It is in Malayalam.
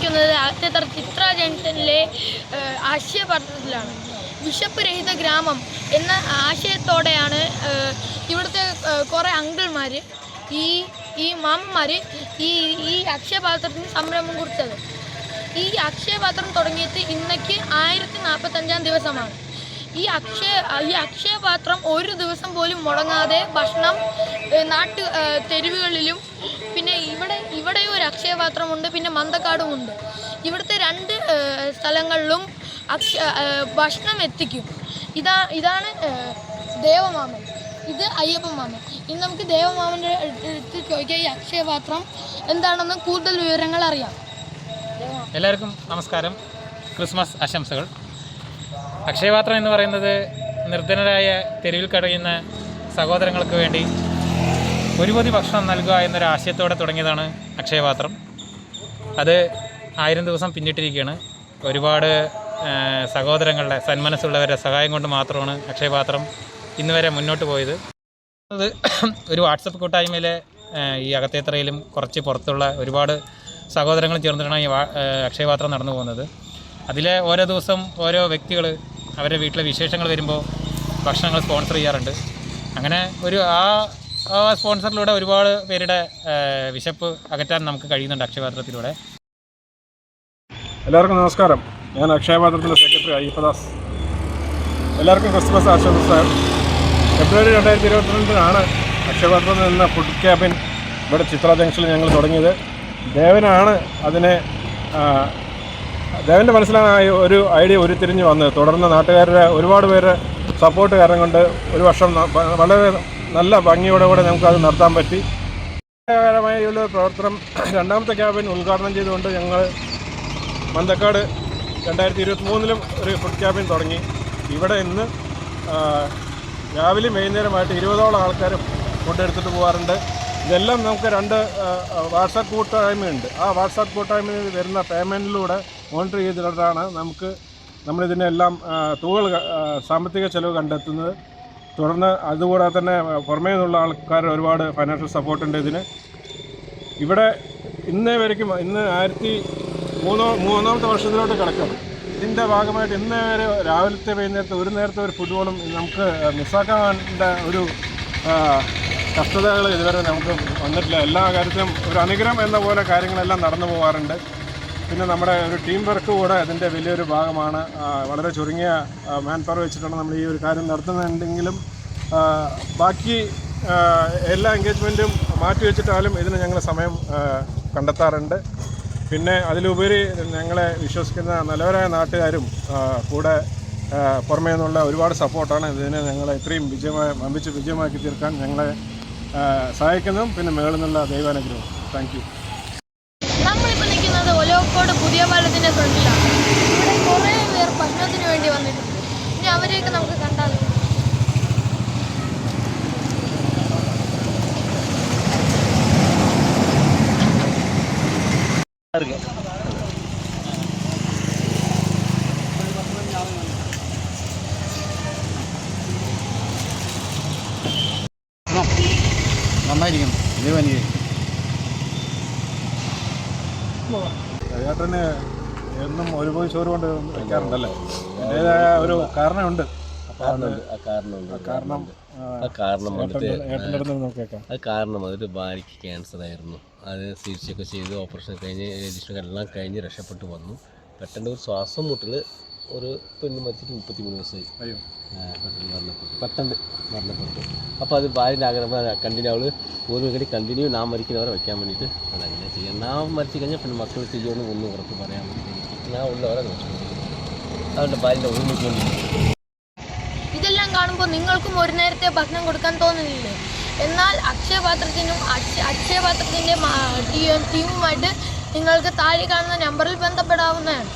നിൽക്കുന്നത് അകത്തേത്തറ ചിത്ര ജംഗ്ഷനിലെ ആശയപത്രത്തിലാണ്. വിശപ്പ് രഹിത ഗ്രാമം എന്ന ആശയത്തോടെയാണ് ഇവിടുത്തെ കുറേ അങ്കിൾമാർ ഈ മാമന്മാർ ഈ അക്ഷയപാത്രത്തിന് സംരംഭം കുറിച്ചത്. ഈ അക്ഷയപാത്രം തുടങ്ങിയിട്ട് ഇന്നേക്ക് 1045 ദിവസമാണ്. ഈ അക്ഷയപാത്രം ഒരു ദിവസം പോലും മുടങ്ങാതെ ഭക്ഷണം തെരുവുകളിലും പിന്നെ ഇവിടെയും ഒരു അക്ഷയപാത്രമുണ്ട്, പിന്നെ മന്തക്കാടുമുണ്ട്. ഇവിടുത്തെ 2 സ്ഥലങ്ങളിലും ഭക്ഷണം എത്തിക്കും. ഇതാണ് ദേവമാമൻ, ഇത് അയ്യപ്പൻ മാമൻ. ഇനി നമുക്ക് ദേവമാമൻ്റെ അടുത്ത് ചോദിക്കാം ഈ അക്ഷയപാത്രം എന്താണെന്ന് കൂടുതൽ വിവരങ്ങൾ അറിയാം. എല്ലാവർക്കും നമസ്കാരം, ക്രിസ്മസ് ആശംസകൾ. അക്ഷയപാത്രം എന്ന് പറയുന്നത് നിർധനരായ തെരുവിൽ കഴിയുന്ന സഹോദരങ്ങൾക്ക് വേണ്ടി ഒരു പൊതി ഭക്ഷണം നൽകുക എന്നൊരു ആശയത്തോടെ തുടങ്ങിയതാണ് അക്ഷയപാത്രം. അത് 1000 ദിവസം പിന്നിട്ടിരിക്കുകയാണ്. ഒരുപാട് സഹോദരങ്ങളുടെ സന്മനസ്സുള്ളവരുടെ സഹായം കൊണ്ട് മാത്രമാണ് അക്ഷയപാത്രം ഇന്ന് വരെ മുന്നോട്ട് പോയത്. അത് ഒരു വാട്സപ്പ് കൂട്ടായ്മയിലെ ഈ അകത്തേത്തറയിലും കുറച്ച് പുറത്തുള്ള ഒരുപാട് സഹോദരങ്ങൾ ചേർന്നിട്ടാണ് ഈ അക്ഷയപാത്രം നടന്നു പോകുന്നത്. അതിലെ ഓരോ ദിവസം ഓരോ വ്യക്തികൾ അവരുടെ വീട്ടിലെ വിശേഷങ്ങൾ വരുമ്പോൾ ഭക്ഷണങ്ങൾ സ്പോൺസർ ചെയ്യാറുണ്ട്. അങ്ങനെ ആ സ്പോൺസറിലൂടെ ഒരുപാട് പേരുടെ വിശപ്പ് അകറ്റാൻ നമുക്ക് കഴിയുന്നുണ്ട് അക്ഷയപാത്രത്തിലൂടെ. എല്ലാവർക്കും നമസ്കാരം. ഞാൻ അക്ഷയപാത്രത്തിൻ്റെ സെക്രട്ടറി അയ്യപ്പദാസ്. എല്ലാവർക്കും ക്രിസ്മസ് ആശംസകൾ. ഫെബ്രുവരി 2022 അക്ഷയപാത്രം എന്ന ഫുഡ് ക്യാബിൻ ഇവിടെ ചിത്ര ജംഗ്ഷനിൽ ഞങ്ങൾ തുടങ്ങിയത്. ദേവൻ്റെ മനസ്സിലാണ് ഒരു ഐഡിയ ഉരുത്തിരിഞ്ഞ് വന്നത്. തുടർന്ന് നാട്ടുകാരുടെ ഒരുപാട് പേര് സപ്പോർട്ട് കാരണം കൊണ്ട് ഒരു വർഷം വളരെ നല്ല ഭംഗിയോടെ കൂടെ നമുക്കത് നടത്താൻ പറ്റി. ായുള്ള പ്രവർത്തനം 2ാമത്തെ ക്യാബിൻ ഉദ്ഘാടനം ചെയ്തുകൊണ്ട് ഞങ്ങൾ മന്തക്കാട് 2023 ഒരു ഫുഡ് ക്യാബിൻ തുടങ്ങി. ഇവിടെ ഇന്ന് രാവിലെയും വൈകുന്നേരമായിട്ട് 20ഓളം ആൾക്കാർ ഫുഡ് എടുത്തിട്ട് പോകാറുണ്ട്. ഇതെല്ലാം നമുക്ക് 2 വാട്സാപ്പ് കൂട്ടായ്മയുണ്ട്. ആ വാട്സാപ്പ് കൂട്ടായ്മയിൽ വരുന്ന പേയ്മെൻറ്റിലൂടെ മോണിറ്റർ ചെയ്തിട്ടാണ് നമ്മളിതിനെല്ലാം സാമ്പത്തിക ചെലവ് കണ്ടെത്തുന്നത്. തുടർന്ന് അതുകൂടാതെ തന്നെ പുറമേ നിന്നുള്ള ആൾക്കാർ ഒരുപാട് ഫൈനാൻഷ്യൽ സപ്പോർട്ടുണ്ട് ഇതിന്. ഇവിടെ ഇന്ന് 13ാമത്തെ വർഷത്തിലോട്ട് കിടക്കും. ഇതിൻ്റെ ഭാഗമായിട്ട് ഇന്ന് വരെ രാവിലത്തെ വൈകുന്നേരത്തെ ഒരു നേരത്തെ ഒരു ഫുട്ബോളും നമുക്ക് മിസ്സാക്കാനുള്ള ഒരു കഷ്ടതകൾ ഇതുവരെ നമുക്ക് വന്നിട്ടില്ല. എല്ലാ കാര്യത്തിലും ഒരു അനുഗ്രഹം എന്ന പോലെ കാര്യങ്ങളെല്ലാം നടന്നു പോകാറുണ്ട്. പിന്നെ നമ്മുടെ ഒരു ടീം വർക്ക് കൂടെ അതിൻ്റെ വലിയൊരു ഭാഗമാണ്. വളരെ ചുരുങ്ങിയ മാൻ പവർ വെച്ചിട്ടാണ് നമ്മൾ ഈ ഒരു കാര്യം നടത്തുന്നുണ്ടെങ്കിലും ബാക്കി എല്ലാ എൻഗേജ്മെൻറ്റും മാറ്റിവെച്ചിട്ടാലും ഇതിന് ഞങ്ങൾ സമയം കണ്ടെത്താറുണ്ട്. പിന്നെ അതിലുപരി ഞങ്ങളെ വിശ്വസിക്കുന്ന നല്ലവരായ നാട്ടുകാരും കൂടെ പുറമേ നിന്നുള്ള ഒരുപാട് സപ്പോർട്ടാണ് ഇതിനെ ഞങ്ങളെ ഇത്രയും വമ്പിച്ച് വിജയമാക്കി തീർക്കാൻ ഞങ്ങളെ സഹായിക്കുന്നതും പിന്നെ മേളിൽ നിന്നുള്ള ദൈവാനുഗ്രഹം. Thank you. നമ്മളിപ്പോൾ നിൽക്കുന്നത് ഒലോക്കോട് പുതിയ പാലത്തിൻ്റെ ഫ്രണ്ടിലാണ്. ഇവിടെ കുറേ പേർ ഭക്ഷണത്തിന് വേണ്ടി വന്നിട്ടുണ്ട്. ഇനി അവരെയൊക്കെ നമുക്ക് കണ്ടാലോ. നന്നായിരിക്കും. ചേട്ടന് എന്നും ഒരു പോയി ചോറ് കൊണ്ട് വയ്ക്കാറുണ്ടല്ലേ? അതിൻ്റേതായ ഒരു കാരണമുണ്ട്. കാരണം അതൊരു ഭാര്യയ്ക്ക് ക്യാൻസർ ആയിരുന്നു. അത് ചികിത്സയൊക്കെ ചെയ്ത് ഓപ്പറേഷൻ കഴിഞ്ഞ് രജിസ്റ്റർ എല്ലാം കഴിഞ്ഞ് രക്ഷപ്പെട്ടു വന്നു. പെട്ടെന്ന് ഒരു ശ്വാസം മുട്ടൽ ഒരു പെണ്ണ് മരിച്ചിട്ട് 33 വയസ്സായി. പെട്ടെന്ന് മരണപ്പെട്ടു. അപ്പോൾ അത് ഭാര്യൻ്റെ ആഗ്രഹം കണ്ടിന്യൂ അവൾ ഒരു കടി കണ്ടിന്യൂ ഞാൻ മരിക്കുന്നവരെ വയ്ക്കാൻ വേണ്ടിയിട്ട് അതങ്ങനെ ചെയ്യാം. ഞാൻ മരിച്ചു കഴിഞ്ഞാൽ പിന്നെ മക്കൾ ചെയ്യുമെന്ന് ഒന്നും ഉറപ്പ് പറയാൻ വേണ്ടി ഞാൻ ഉള്ളവരെ നോക്കി അതുകൊണ്ട് ഭാര്യൻ്റെ ഒരുമിച്ച് വേണ്ടി. ഇതെല്ലാം കാണുമ്പോൾ നിങ്ങൾക്കും ഒരു നേരത്തെ ഭക്ഷണം കൊടുക്കാൻ തോന്നുന്നില്ലേ? എന്നാൽ അക്ഷയപാത്രത്തിൻ്റെ ടീമുമായിട്ട് നിങ്ങൾക്ക് താഴെ കാണുന്ന നമ്പറിൽ ബന്ധപ്പെടാവുന്നതാണ്.